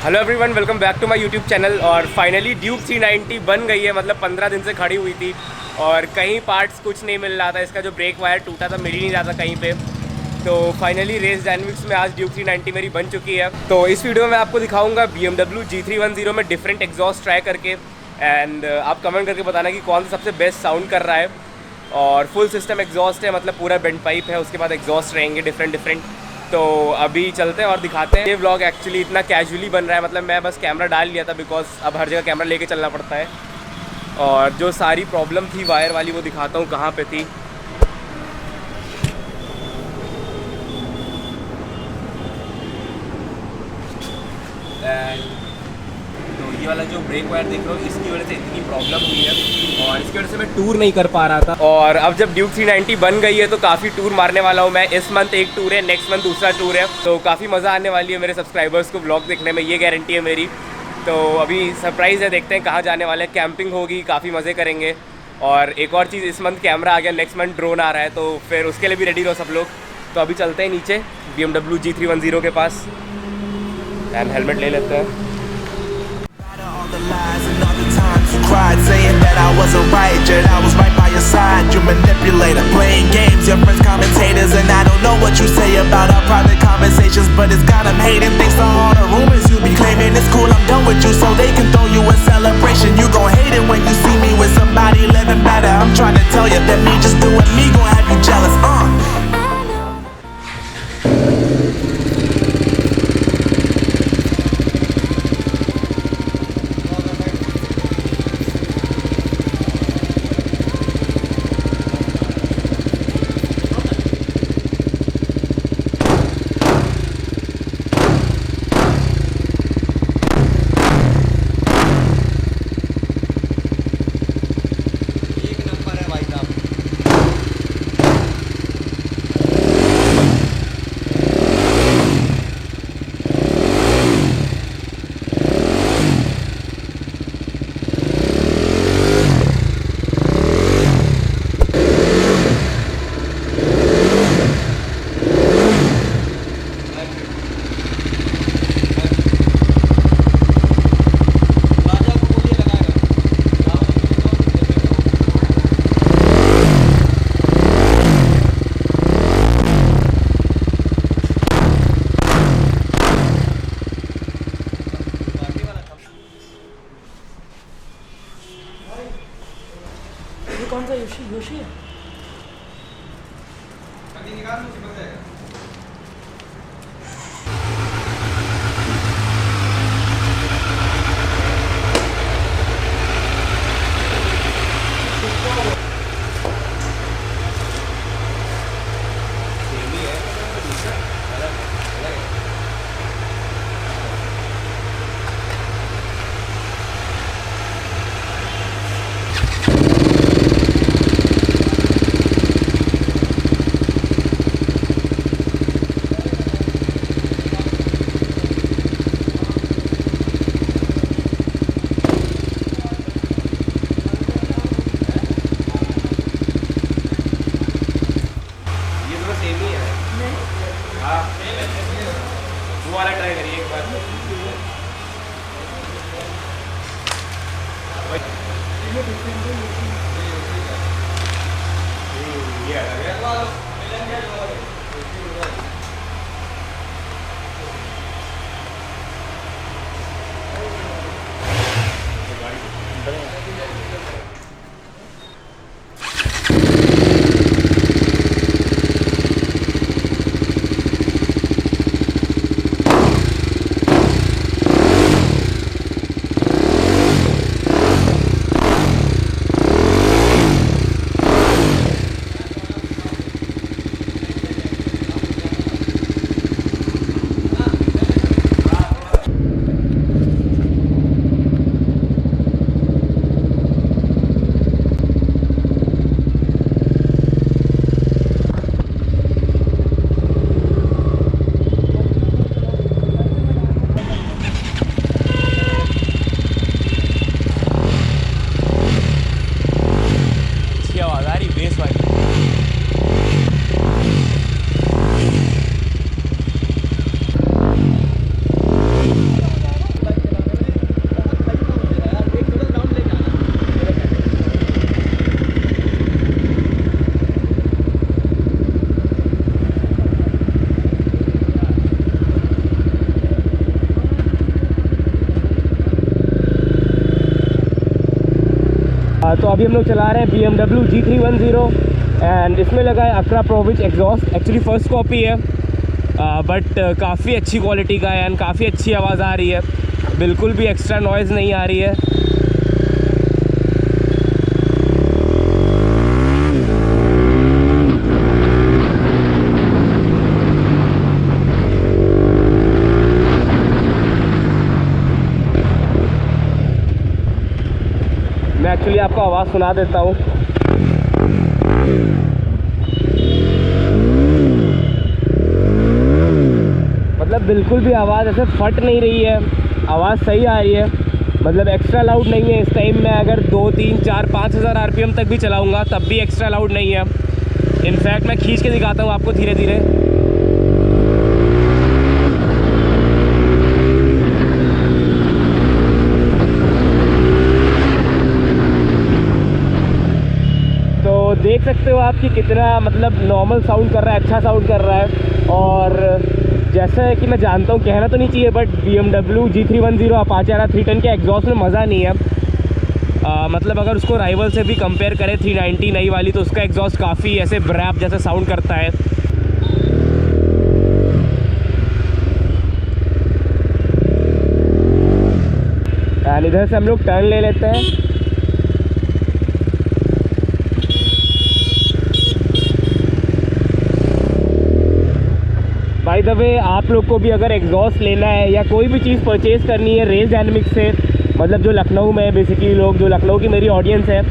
Hello everyone, welcome back to my YouTube channel. और finally Duke 390 बन गई है। मतलब 15 दिन से खड़ी हुई थी और कहीं पार्ट्स कुछ नहीं मिल रहा था। इसका जो ब्रेक वायर टूटा था, मिल ही नहीं रहा था कहीं पे। तो फाइनली रेस डायनेमिक्स में आज ड्यूक 390 मेरी बन चुकी है। तो इस वीडियो में आपको दिखाऊंगा BMW G310 में डिफरेंट एग्जॉस्ट ट्राई करके। एंड आप कमेंट करके बताना कि कौन सा सबसे बेस्ट साउंड कर रहा है। और फुल सिस्टम एग्जॉस्ट है, मतलब पूरा बेंड पाइप है, उसके बाद एग्जॉस्ट रहेंगे डिफरेंट। तो अभी चलते हैं और दिखाते हैं। ये व्लॉग एक्चुअली इतना कैजुअली बन रहा है, मतलब मैं बस कैमरा डाल लिया था बिकॉज अब हर जगह कैमरा लेके चलना पड़ता है। और जो सारी प्रॉब्लम थी वायर वाली वो दिखाता हूँ कहाँ पे थी। तो ये वाला जो ब्रेक वायर देख रहे हो, इसकी वजह से इतनी प्रॉब्लम हुई है और इसकी वजह से मैं टूर नहीं कर पा रहा था। और अब जब ड्यूक 390 बन गई है तो काफ़ी टूर मारने वाला हूँ मैं। इस मंथ एक टूर है, नेक्स्ट मंथ दूसरा टूर है। तो काफ़ी मज़ा आने वाली है मेरे सब्सक्राइबर्स को ब्लॉग देखने में, ये गारंटी है मेरी। तो अभी सरप्राइज़ है, देखते हैं कहाँ जाने वाले हैं। कैंपिंग होगी, काफ़ी मज़े करेंगे। और एक और चीज़, इस मंथ कैमरा आ गया, नेक्स्ट मंथ ड्रोन आ रहा है, तो फिर उसके लिए भी रेडी रहो सब लोग। तो अभी चलते हैं नीचे BMW G310 के पास एंड हेलमेट ले लेते हैं। The lies and all the times you cried, saying that I wasn't right, yet I was right by your side. You manipulator, playing games, your friends commentators, and I don't know what you say about our private conversations, but it's got them hating. Thanks to all the rumors you be claiming, it's cool, I'm done with you, so they can throw you a celebration. You gon' hate it when you see me with somebody living better. I'm trying to tell you that me just doing me gon' have you jealous. कौन सा Yoshi है? वो वाला try करिए एक बार। तो अभी हम लोग चला रहे हैं BMW G310 एंड इसमें लगा है Akrapovic Exhaust। Actually first copy है बट काफ़ी अच्छी क्वालिटी का है एंड काफ़ी अच्छी आवाज़ आ रही है, बिल्कुल भी एक्स्ट्रा नॉइज़ नहीं आ रही है। मैं एक्चुअली आपको आवाज़ सुना देता हूँ। मतलब बिल्कुल भी आवाज़ ऐसे फट नहीं रही है, आवाज़ सही आ रही है, मतलब एक्स्ट्रा लाउड नहीं है। इस टाइम मैं अगर 2, 3, 4, 5,000 RPM तक भी चलाऊँगा तब भी एक्स्ट्रा लाउड नहीं है। इनफैक्ट मैं खींच के दिखाता हूँ आपको धीरे धीरे। देख सकते हो आप कि कितना मतलब नॉर्मल साउंड कर रहा है, अच्छा साउंड कर रहा है। और जैसा कि मैं जानता हूँ, कहना तो नहीं चाहिए, बट BMW G310 अपाचे 310 के एग्जॉस्ट में मज़ा नहीं है। मतलब अगर उसको राइवल से भी कंपेयर करें 390 नई वाली, तो उसका एग्जॉस्ट काफ़ी ऐसे ब्रैप जैसा साउंड करता है। एंड इधर से हम लोग टर्न ले लेते हैं। बाय द वे, आप लोग को भी अगर एग्जॉस्ट लेना है या कोई भी चीज़ परचेज़ करनी है रेस डायनेमिक्स से, मतलब जो लखनऊ में बेसिकली लोग, जो लखनऊ की मेरी ऑडियंस है,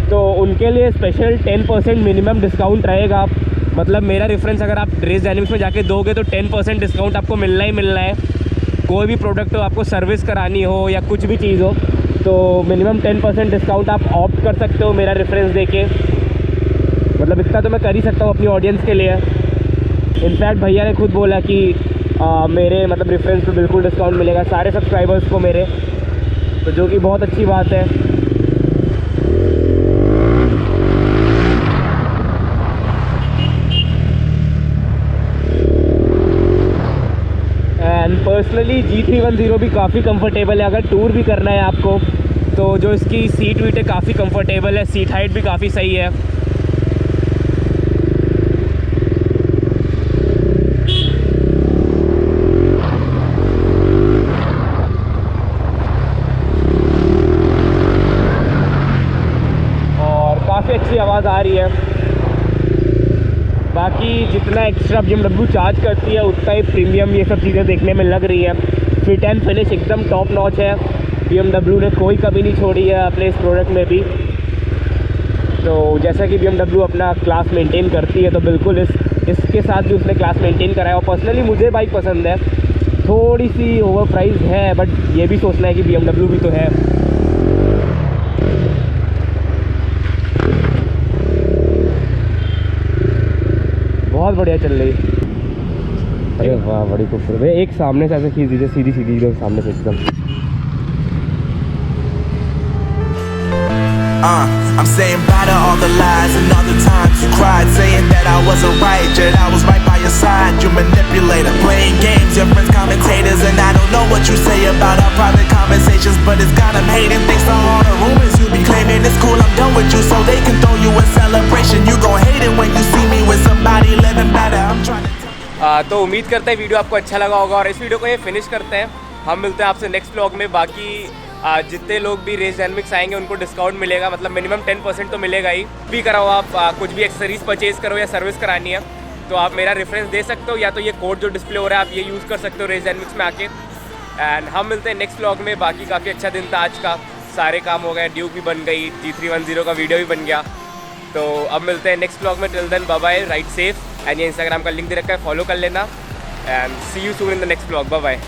तो उनके लिए स्पेशल 10% मिनिमम डिस्काउंट रहेगा। मतलब मेरा रेफरेंस अगर आप रेस डायनेमिक्स में जाके दोगे तो 10% डिस्काउंट आपको मिलना ही मिलना है। कोई भी प्रोडक्ट हो, आपको सर्विस करानी हो या कुछ भी चीज़ हो, तो मिनिमम 10% डिस्काउंट आप ऑप्ट कर सकते हो मेरा रेफरेंस देके। मतलब इतना तो मैं कर ही सकता हूँ अपनी ऑडियंस के लिए। इनफैक्ट भैया ने खुद बोला कि मेरे मतलब रेफरेंस पे बिल्कुल डिस्काउंट मिलेगा सारे सब्सक्राइबर्स को मेरे, तो जो कि बहुत अच्छी बात है। एंड पर्सनली G310 भी काफ़ी कंफर्टेबल है। अगर टूर भी करना है आपको, तो जो इसकी सीट वीट है काफ़ी कंफर्टेबल है, सीट हाइट भी काफ़ी सही है। काफ़ी अच्छी आवाज़ आ रही है। बाकी जितना एक्स्ट्रा BMW चार्ज करती है, उतना ही प्रीमियम ये सब चीज़ें देखने में लग रही है। फिट एंड फिनिश एकदम टॉप नॉच है। BMW ने कोई कमी नहीं छोड़ी है अपने इस प्रोडक्ट में भी। तो जैसा कि BMW अपना क्लास मेंटेन करती है, तो बिल्कुल इसके साथ भी उसने क्लास मेंटेन करा है। और पर्सनली मुझे बाइक पसंद है, थोड़ी सी ओवर प्राइस है, बट ये भी सोचना है कि BMW भी तो है। बहुत बढ़िया चल रही है। अरे वाह, बड़ी खूबसूरत है। एक सामने से ऐसे खींच दीजिए, सीधी सीधी एकदम सामने से एकदम। I'm saying bye to all the lies and all the times you cried, saying that I wasn't right, yet I was right by your side. You manipulator, playing games, your friends commentators, and I don't know what you say about our private conversations, but it's got them hating. Thanks to all the rumors you be claiming, it's cool, I'm done with you, so they can throw you a celebration. You gon' hate it when you see me with somebody living better. I'm trying to तो उम्मीद करते हैं video आपको अच्छा लगा होगा, और इस वीडियो को ये फिनिश करते हैं। हम मिलते हैं आपसे नेक्स्ट व्लॉग में। बाकी जितने लोग भी रेस डायनेमिक्स आएंगे उनको डिस्काउंट मिलेगा, मतलब मिनिमम 10% तो मिलेगा ही। भी कराओ आप, कुछ भी एक्सेसरीज परचेज़ करो या सर्विस करानी है, तो आप मेरा रेफरेंस दे सकते हो, या तो ये कोड जो डिस्प्ले हो रहा है आप ये यूज़ कर सकते हो रेस डायनेमिक्स में आके। एंड हम मिलते हैं नेक्स्ट व्लॉग में। बाकी काफ़ी अच्छा दिन था आज का, सारे काम हो गए, ड्यूक भी बन गई, G310 का वीडियो भी बन गया। तो अब मिलते हैं नेक्स्ट व्लॉग में। Till then bye bye, ride safe. And ये इंस्टाग्राम का लिंक दे रखा है, फॉलो कर लेना। And see you soon in the next vlog. Bye bye.